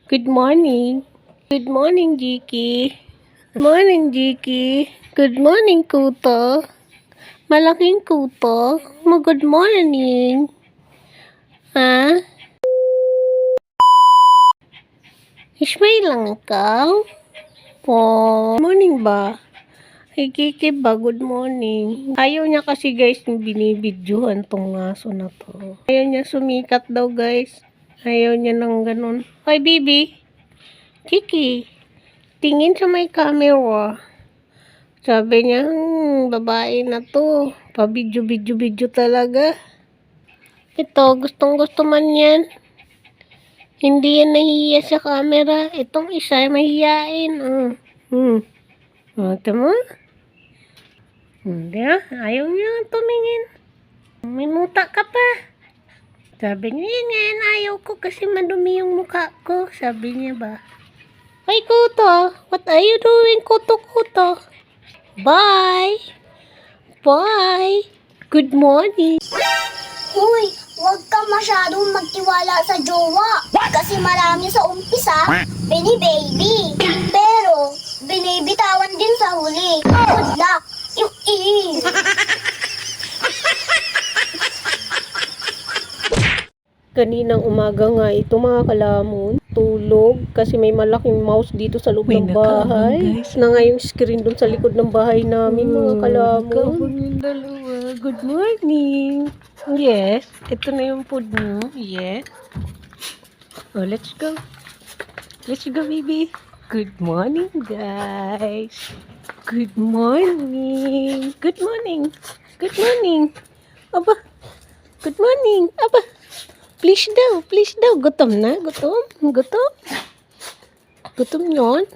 Good morning. Good morning, Jiki. Good morning, Jiki. Good morning, Kuto. Malaking Kuto. Good morning. Ha? Ismail lang ikaw? Morning ba? Ay, Kiki ba? Good morning. Ayaw niya kasi guys yung binibidyohan tong aso na to. Ayaw niya sumikat daw guys. Ayaw niya ng ganun. Ay, Bibi. Kiki. Tingin sa may camera. Sabi niya, babae na to. Pa-video talaga. Ito, gustong-gusto man yan. Hindi yan nahihiya sa camera. Itong isa, mahihiyain. Ito mo? Hindi ayaw niya tumingin. May muta ka pa. Sabi niya, yan, ayaw ko kasi madumi yung mukha ko. Sabi niya ba? Ay, Kuto, what are you doing, Kuto? Bye! Bye! Good morning! Hoy, huwag ka masyadong magtiwala sa jowa. Kasi marami sa umpisa, bini-baby. Pero, binibitawan din sa huli. Good luck! Kaninang umaga nga ito mga kalamon, tulog kasi may malaking mouse dito sa loob ng bahay. Na nga yung screen dun sa likod ng bahay namin mga kalamon. Yung dalawa. Good morning. Yes, ito na yung food mo. Yes. Oh, let's go. Let's go, baby. Good morning, guys. Good morning. Good morning. Good morning. Aba. Good morning. Aba. Please daw. Gutom na? Gutom yun?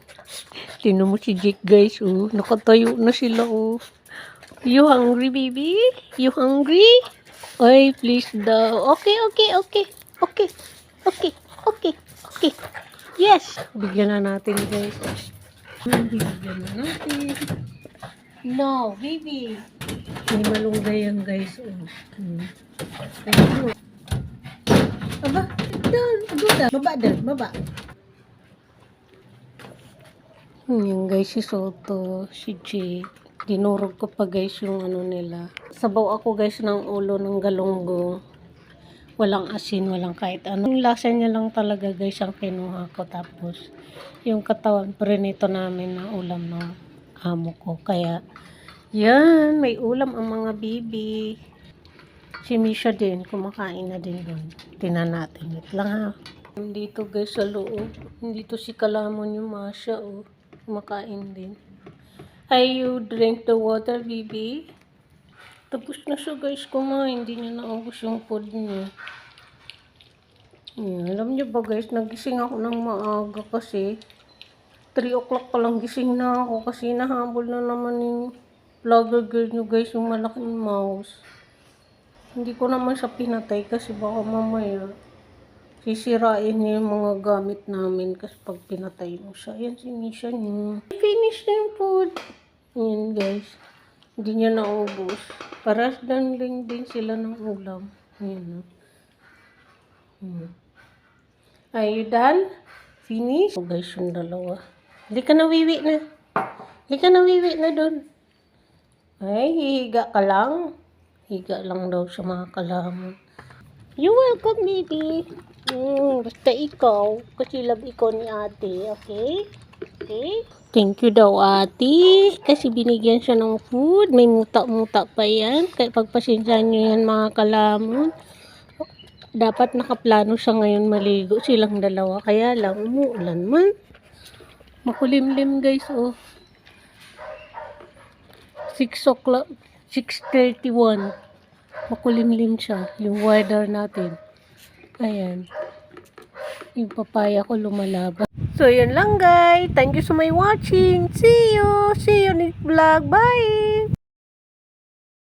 Tingnan mo si Jake, guys, oh. Nakatayo na sila, oh. You hungry, baby? You hungry? Ay, please daw. Okay. Yes. Bigyan na natin, guys. Bigyan na natin. No, baby. May malunggay yan, guys, oh. Ayun. Aba, doon. Baba. Yung guys, si Soto, si Jake. Dinurog ko pa guys yung ano nila. Sabaw ako guys ng ulo ng galunggong. Walang asin, walang kahit ano. Yung lasa niya lang talaga guys ang kinuha ko. Tapos yung katawan prinito namin na ulam ng amo ko. Kaya yan, may ulam ang mga bibi. Si Misha din, kumakain na din doon. Tingnan natin. Wait lang ha. Dito guys sa loob. Dito si Kalamon yung Masha, oh. Kumakain din. Ay, you drink the water, baby. Tapos na siya guys kumain. Hindi niya naubos yung food niya. Alam niyo ba guys, nagising ako ng maaga kasi 3 o'clock pa lang gising na ako kasi nahabol na naman yung vlogger girl nyo guys, yung malaking mouse. Hindi ko naman siya pinatay kasi baka mamaya sisirain niya yung mga gamit namin kasi pag pinatay mo siya. Ayan si Misha niya. Finish na yung food. Ayan guys. Hindi niya naubos. Paras din sila ng ulam. Ayan. Are you done? Finish? Oh guys, yung dalawa. Hindi ka nawiwi na doon. Ay, hihiga ka lang. Higa lang daw sa mga kalamon. You're welcome, baby. Basta ikaw. Kasi love ikaw ni ate. Okay? Thank you daw, ate. Kasi binigyan siya ng food. May muta-muta pa yan. Kaya pagpasensyahan nyo yan, mga kalamon. Dapat nakaplano siya ngayon maligo. Silang dalawa. Kaya lang, umuulan man. Makulimlim, guys, oh. 6 o'clock. 6:31. Makulimlim siya. Yung weather natin. Ayan. Yung papaya ko lumalaban. So, yun lang guys. Thank you so much watching. See you next vlog. Bye!